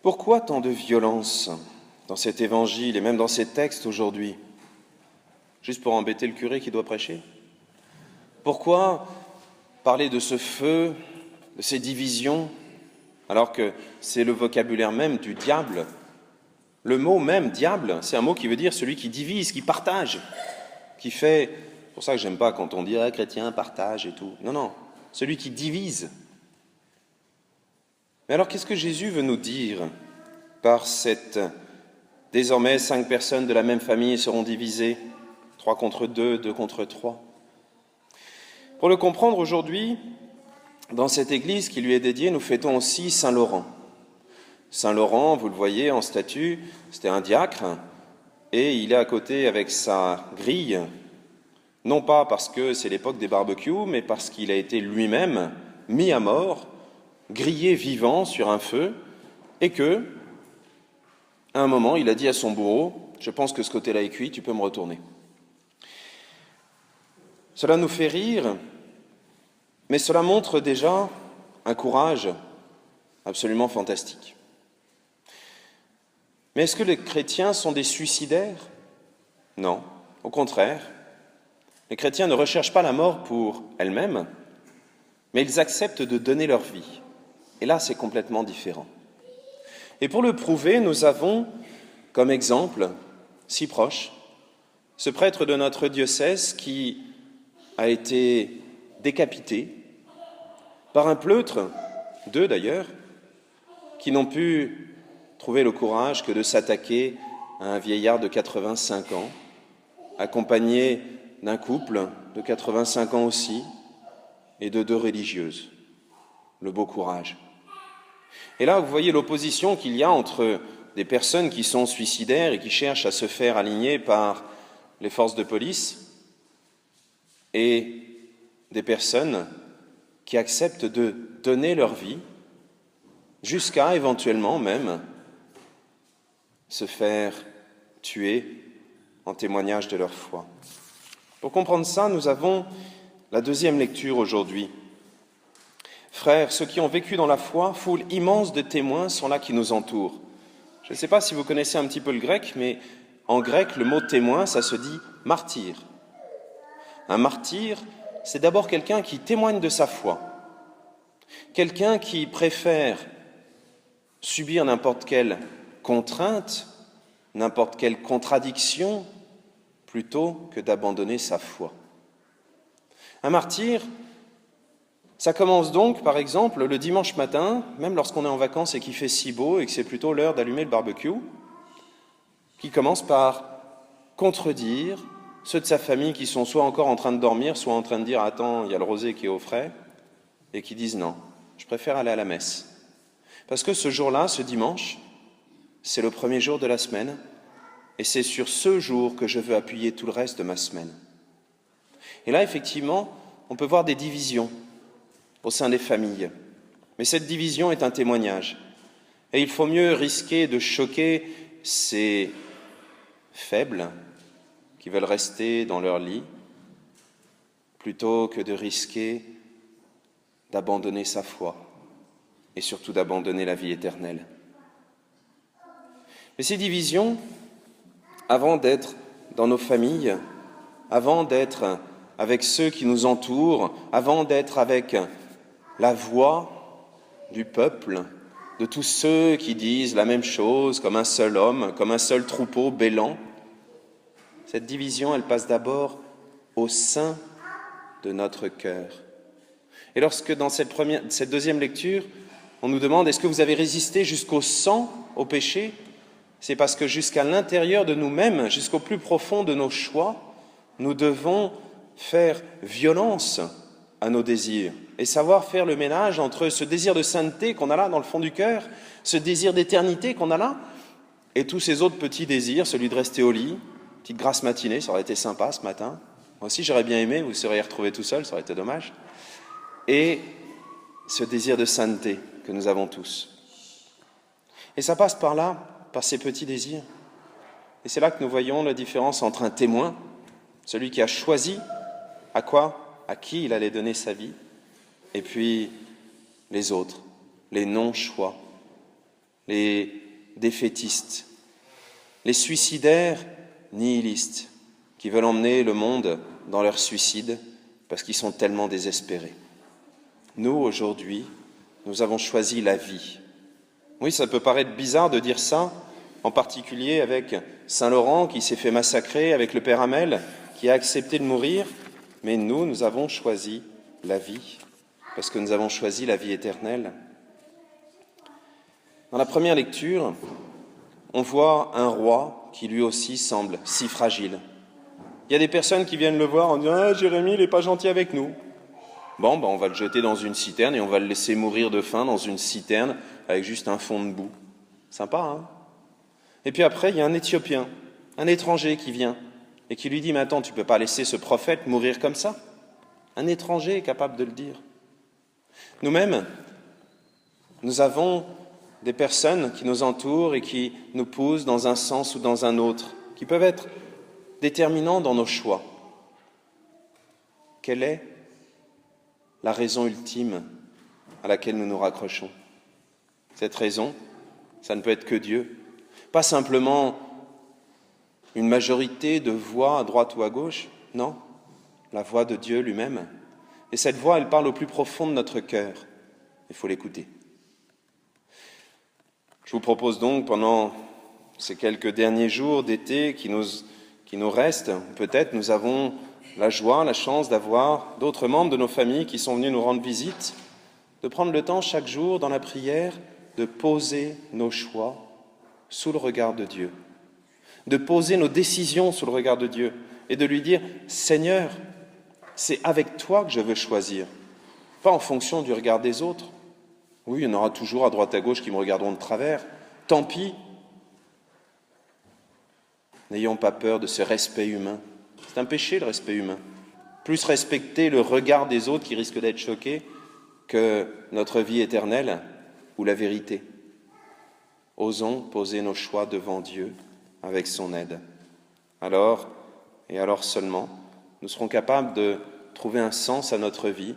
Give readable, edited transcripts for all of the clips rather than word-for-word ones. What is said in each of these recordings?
Pourquoi tant de violence dans cet évangile et même dans ces textes aujourd'hui? Juste pour embêter le curé qui doit prêcher? Pourquoi parler de ce feu, de ces divisions, alors que c'est le vocabulaire même du diable? Le mot même, diable, c'est un mot qui veut dire celui qui divise, qui partage, qui fait... C'est pour ça que j'aime pas quand on dit « chrétien, partage et tout ». Non, non, celui qui divise. Mais alors, qu'est-ce que Jésus veut nous dire par cette... Désormais, 5 personnes de la même famille seront divisées, 3 contre 2, 2 contre 3. Pour le comprendre aujourd'hui, dans cette église qui lui est dédiée, nous fêtons aussi Saint Laurent. Saint Laurent, vous le voyez en statue, c'était un diacre, et il est à côté avec sa grille, non pas parce que c'est l'époque des barbecues, mais parce qu'il a été lui-même mis à mort, grillé vivant sur un feu, et que, à un moment, il a dit à son bourreau, « Je pense que ce côté-là est cuit, tu peux me retourner. » Cela nous fait rire, mais cela montre déjà un courage absolument fantastique. Mais est-ce que les chrétiens sont des suicidaires? Non, au contraire. Les chrétiens ne recherchent pas la mort pour elle-même, mais ils acceptent de donner leur vie. Et là, c'est complètement différent. Et pour le prouver, nous avons comme exemple, si proche, ce prêtre de notre diocèse qui a été décapité par un pleutre, 2 d'ailleurs, qui n'ont pu trouver le courage que de s'attaquer à un vieillard de 85 ans, accompagné d'un couple de 85 ans aussi, et de 2 religieuses. Le beau courage. Et là, vous voyez l'opposition qu'il y a entre des personnes qui sont suicidaires et qui cherchent à se faire aligner par les forces de police et des personnes qui acceptent de donner leur vie jusqu'à éventuellement même se faire tuer en témoignage de leur foi. Pour comprendre ça, nous avons la 2e lecture aujourd'hui. Frères, ceux qui ont vécu dans la foi, foule immense de témoins sont là qui nous entourent. Je ne sais pas si vous connaissez un petit peu le grec, mais en grec, le mot témoin, ça se dit martyr. Un martyr, c'est d'abord quelqu'un qui témoigne de sa foi. Quelqu'un qui préfère subir n'importe quelle contrainte, n'importe quelle contradiction, plutôt que d'abandonner sa foi. Un martyr, ça commence donc, par exemple, le dimanche matin, même lorsqu'on est en vacances et qu'il fait si beau et que c'est plutôt l'heure d'allumer le barbecue, qui commence par contredire ceux de sa famille qui sont soit encore en train de dormir, soit en train de dire « Attends, il y a le rosé qui est au frais », et qui disent « Non, je préfère aller à la messe. » Parce que ce jour-là, ce dimanche, c'est le premier jour de la semaine, et c'est sur ce jour que je veux appuyer tout le reste de ma semaine. Et là, effectivement, on peut voir des divisions au sein des familles. Mais cette division est un témoignage. Et il faut mieux risquer de choquer ces faibles qui veulent rester dans leur lit, plutôt que de risquer d'abandonner sa foi et surtout d'abandonner la vie éternelle. Mais ces divisions, avant d'être dans nos familles, avant d'être avec ceux qui nous entourent, avant d'être avec la voix du peuple, de tous ceux qui disent la même chose comme un seul homme, comme un seul troupeau bêlant. Cette division, elle passe d'abord au sein de notre cœur. Et lorsque dans cette 2e lecture, on nous demande « Est-ce que vous avez résisté jusqu'au sang, au péché ?» C'est parce que jusqu'à l'intérieur de nous-mêmes, jusqu'au plus profond de nos choix, nous devons faire violence à nos désirs et savoir faire le ménage entre ce désir de sainteté qu'on a là dans le fond du cœur, ce désir d'éternité qu'on a là, et tous ces autres petits désirs, celui de rester au lit, petite grasse matinée, ça aurait été sympa ce matin. Moi aussi j'aurais bien aimé, vous seriez retrouvé tout seul, ça aurait été dommage. Et ce désir de sainteté que nous avons tous. Et ça passe par là, par ces petits désirs. Et c'est là que nous voyons la différence entre un témoin, celui qui a choisi à quoi, à qui il allait donner sa vie, et puis les autres, les non-choix, les défaitistes, les suicidaires nihilistes qui veulent emmener le monde dans leur suicide parce qu'ils sont tellement désespérés. Nous, aujourd'hui, nous avons choisi la vie. Oui, ça peut paraître bizarre de dire ça, en particulier avec Saint Laurent qui s'est fait massacrer, avec le Père Hamel qui a accepté de mourir, mais nous avons choisi la vie, parce que nous avons choisi la vie éternelle. Dans la première lecture, on voit un roi qui lui aussi semble si fragile. Il y a des personnes qui viennent le voir en disant « Ah, Jérémie, il n'est pas gentil avec nous ». Bon, on va le jeter dans une citerne et on va le laisser mourir de faim dans une citerne avec juste un fond de boue. Sympa, hein? Et puis après, il y a un Éthiopien, un étranger qui vient et qui lui dit « Mais attends, tu ne peux pas laisser ce prophète mourir comme ça ?» Un étranger est capable de le dire. Nous-mêmes, nous avons des personnes qui nous entourent et qui nous poussent dans un sens ou dans un autre, qui peuvent être déterminants dans nos choix. Quelle est la raison ultime à laquelle nous nous raccrochons? Cette raison, ça ne peut être que Dieu. Pas simplement une majorité de voix à droite ou à gauche, non, la voix de Dieu lui-même. Et cette voix, elle parle au plus profond de notre cœur. Il faut l'écouter. Je vous propose donc, pendant ces quelques derniers jours d'été qui nous restent, peut-être nous avons la joie, la chance d'avoir d'autres membres de nos familles qui sont venus nous rendre visite, de prendre le temps chaque jour dans la prière de poser nos choix sous le regard de Dieu, de poser nos décisions sous le regard de Dieu et de lui dire « Seigneur, c'est avec toi que je veux choisir, pas en fonction du regard des autres. Oui, il y en aura toujours à droite à gauche qui me regarderont de travers. Tant pis. N'ayons pas peur de ce respect humain. C'est un péché, le respect humain. Plus respecter le regard des autres qui risque d'être choqués que notre vie éternelle ou la vérité. Osons poser nos choix devant Dieu avec son aide. Alors, et alors seulement, nous serons capables de trouver un sens à notre vie,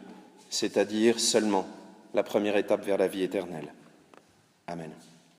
c'est-à-dire seulement la première étape vers la vie éternelle. Amen.